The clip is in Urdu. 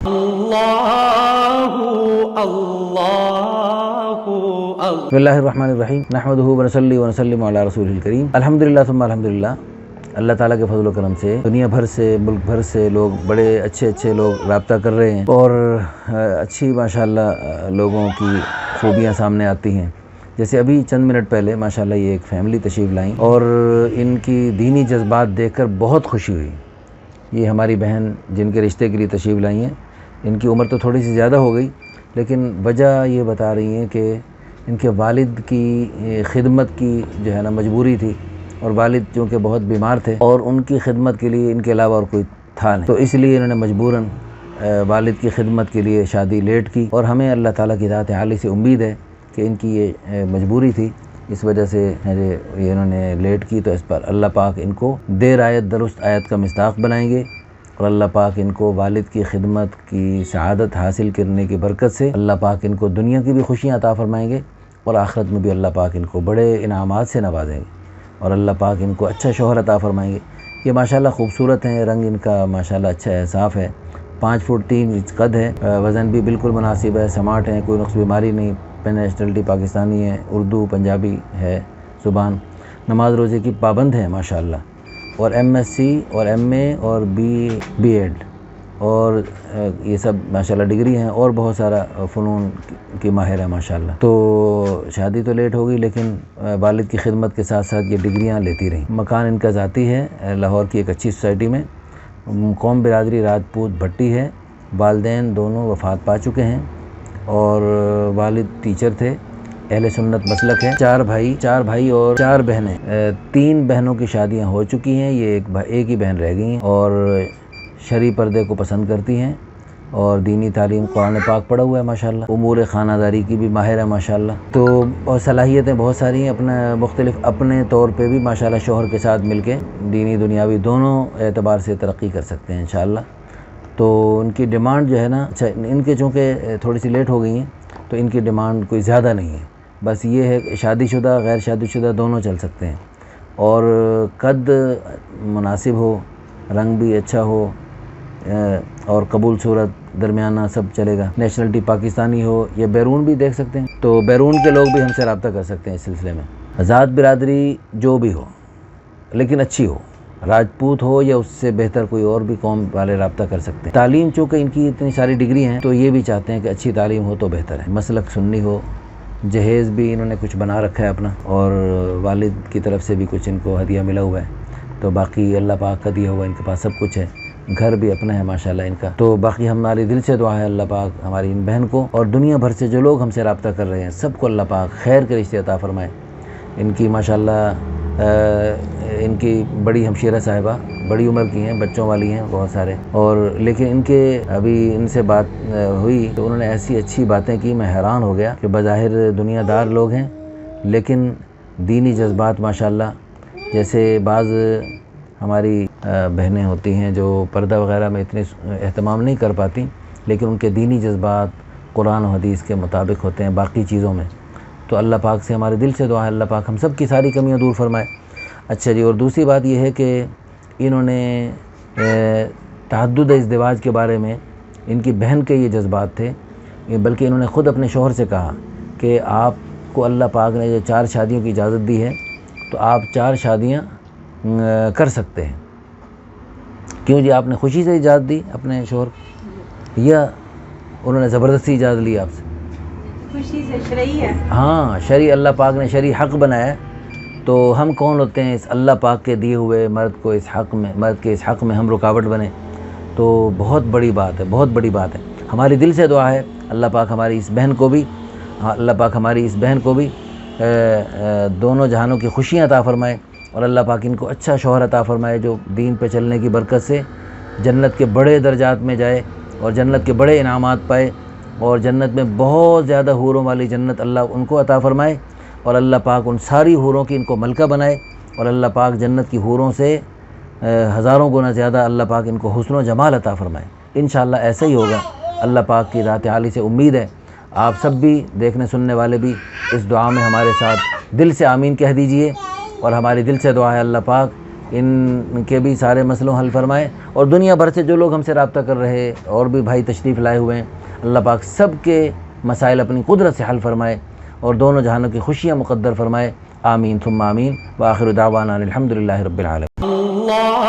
بسم اللہ الرحمن الرحیم نحمدہ ونصلی ونسلم علی رسول الکریم الحمدللہ ثم الحمدللہ۔ اللہ تعالیٰ کے فضل و کرم سے دنیا بھر سے ملک بھر سے لوگ بڑے اچھے لوگ رابطہ کر رہے ہیں اور اچھی ماشاءاللہ لوگوں کی خوبیاں سامنے آتی ہیں۔ جیسے ابھی چند منٹ پہلے ماشاءاللہ یہ ایک فیملی تشریف لائیں اور ان کی دینی جذبات دیکھ کر بہت خوشی ہوئی۔ یہ ہماری بہن جن کے رشتے کے لیے تشریف لائی ہیں، ان کی عمر تو تھوڑی سی زیادہ ہو گئی، لیکن وجہ یہ بتا رہی ہیں کہ ان کے والد کی خدمت کی جو ہے نا مجبوری تھی، اور والد چونکہ بہت بیمار تھے اور ان کی خدمت کے لیے ان کے علاوہ اور کوئی تھا نہیں، تو اس لیے انہوں نے مجبوراً والد کی خدمت کے لیے شادی لیٹ کی۔ اور ہمیں اللہ تعالیٰ کی ذات عالی سے امید ہے کہ ان کی یہ مجبوری تھی، اس وجہ سے یہ انہوں نے لیٹ کی، تو اس پر اللہ پاک ان کو دیر آیت درست آیت کا مصداق بنائیں گے، اور اللہ پاک ان کو والد کی خدمت کی سعادت حاصل کرنے کی برکت سے اللہ پاک ان کو دنیا کی بھی خوشیاں عطا فرمائیں گے، اور آخرت میں بھی اللہ پاک ان کو بڑے انعامات سے نوازیں گے، اور اللہ پاک ان کو اچھا شوہر عطا فرمائیں گے۔ یہ ماشاءاللہ خوبصورت ہیں، رنگ ان کا ماشاءاللہ اچھا ہے، صاف ہے، 5 فٹ 3 انچ قد ہے، وزن بھی بالکل مناسب ہے، سمارٹ ہیں، کوئی نقص بیماری نہیں، نیشنلٹی پاکستانی ہے، اردو پنجابی ہے زبان، نماز روزے کی پابند ہے ماشاءاللہ، اور MSc اور MA اور B.Ed اور یہ سب ماشاءاللہ ڈگری ہیں، اور بہت سارا فنون کی ماہر ہے ماشاءاللہ۔ تو شادی تو لیٹ ہو گئی، لیکن والد کی خدمت کے ساتھ ساتھ یہ ڈگریاں لیتی رہیں۔ مکان ان کا ذاتی ہے لاہور کی ایک اچھی سوسائٹی میں، قوم برادری راجپوت بھٹی ہے، والدین دونوں وفات پا چکے ہیں، اور والد ٹیچر تھے، اہل سنت مسلک ہے، 4 بھائی اور 4 بہنیں، 3 بہنوں کی شادیاں ہو چکی ہیں، یہ ایک ہی بہن رہ گئی ہیں، اور شرعی پردے کو پسند کرتی ہیں، اور دینی تعلیم قرآن پاک پڑھا ہوا ہے ماشاءاللہ، امور خانہ داری کی بھی ماہر ہے ماشاءاللہ، تو اور صلاحیتیں بہت ساری ہیں، اپنے طور پہ بھی ماشاءاللہ شوہر کے ساتھ مل کے دینی دنیاوی دونوں اعتبار سے ترقی کر سکتے ہیں انشاءاللہ۔ تو ان کی ڈیمانڈ جو ہے نا، ان کے چونکہ تھوڑی سی لیٹ ہو گئی ہیں، تو ان کی ڈیمانڈ کوئی زیادہ نہیں ہے، بس یہ ہے کہ شادی شدہ غیر شادی شدہ دونوں چل سکتے ہیں، اور قد مناسب ہو، رنگ بھی اچھا ہو، اور قبول صورت درمیانہ سب چلے گا، نیشنلٹی پاکستانی ہو یا بیرون بھی دیکھ سکتے ہیں، تو بیرون کے لوگ بھی ہم سے رابطہ کر سکتے ہیں اس سلسلے میں۔ ذات برادری جو بھی ہو لیکن اچھی ہو، راجپوت ہو یا اس سے بہتر کوئی اور بھی قوم والے رابطہ کر سکتے ہیں۔ تعلیم چونکہ ان کی اتنی ساری ڈگری ہیں، تو یہ بھی چاہتے ہیں کہ اچھی تعلیم ہو تو بہتر ہے، مسلک سنی ہو، جہیز بھی انہوں نے کچھ بنا رکھا ہے اپنا، اور والد کی طرف سے بھی کچھ ان کو ہدیہ ملا ہوا ہے، تو باقی اللہ پاک کا دیا ہوا ان کے پاس سب کچھ ہے، گھر بھی اپنا ہے ماشاءاللہ ان کا۔ تو باقی ہماری دل سے دعا ہے اللہ پاک ہماری ان بہن کو اور دنیا بھر سے جو لوگ ہم سے رابطہ کر رہے ہیں سب کو اللہ پاک خیر کے رشتے عطا فرمائے۔ ان کی ماشاءاللہ ان کی بڑی ہمشیرہ صاحبہ بڑی عمر کی ہیں، بچوں والی ہیں بہت سارے، اور لیکن ان کے ابھی ان سے بات ہوئی تو انہوں نے ایسی اچھی باتیں کی، میں حیران ہو گیا کہ بظاہر دنیا دار لوگ ہیں لیکن دینی جذبات ماشاءاللہ، جیسے بعض ہماری بہنیں ہوتی ہیں جو پردہ وغیرہ میں اتنے اہتمام نہیں کر پاتی، لیکن ان کے دینی جذبات قرآن و حدیث کے مطابق ہوتے ہیں باقی چیزوں میں، تو اللہ پاک سے ہمارے دل سے دعا ہے اللہ پاک ہم سب کی ساری کمیاں دور فرمائے۔ اچھا جی، اور دوسری بات یہ ہے کہ انہوں نے تعدد ازدواج کے بارے میں ان کی بہن کے یہ جذبات تھے، بلکہ انہوں نے خود اپنے شوہر سے کہا کہ آپ کو اللہ پاک نے جو 4 شادیوں کی اجازت دی ہے تو آپ 4 شادیاں کر سکتے ہیں۔ کیوں جی، آپ نے خوشی سے اجازت دی اپنے شوہر کو یا انہوں نے زبردستی اجازت لی آپ سے؟ خوشی سے، شرعی ہے۔ ہاں، شرعی اللہ پاک نے شرعی حق بنایا ہے، تو ہم کون ہوتے ہیں اس اللہ پاک کے دیے ہوئے مرد کے اس حق میں ہم رکاوٹ بنے؟ تو بہت بڑی بات ہے، بہت بڑی بات ہے۔ ہماری دل سے دعا ہے اللہ پاک ہماری اس بہن کو بھی دونوں جہانوں کی خوشیاں عطا فرمائے، اور اللہ پاک ان کو اچھا شوہر عطا فرمائے جو دین پہ چلنے کی برکت سے جنت کے بڑے درجات میں جائے اور جنت کے بڑے انعامات پائے، اور جنت میں بہت زیادہ حوروں والی جنت اللہ ان کو عطا فرمائے، اور اللہ پاک ان ساری حوروں کی ان کو ملکہ بنائے، اور اللہ پاک جنت کی حوروں سے ہزاروں گنا زیادہ اللہ پاک ان کو حسن و جمال عطا فرمائے۔ انشاءاللہ ایسا ہی ہوگا، اللہ پاک کی ذات عالی سے امید ہے۔ آپ سب بھی دیکھنے سننے والے بھی اس دعا میں ہمارے ساتھ دل سے آمین کہہ دیجئے، اور ہماری دل سے دعا ہے اللہ پاک ان کے بھی سارے مسئلوں حل فرمائے، اور دنیا بھر سے جو لوگ ہم سے رابطہ کر رہے اور بھی بھائی تشریف لائے ہوئے ہیں، اللہ پاک سب کے مسائل اپنی قدرت سے حل فرمائے اور دونوں جہانوں کی خوشیاں مقدر فرمائے، آمین ثم آمین، وآخر دعوانا الحمدللہ رب العالمین۔ اللہ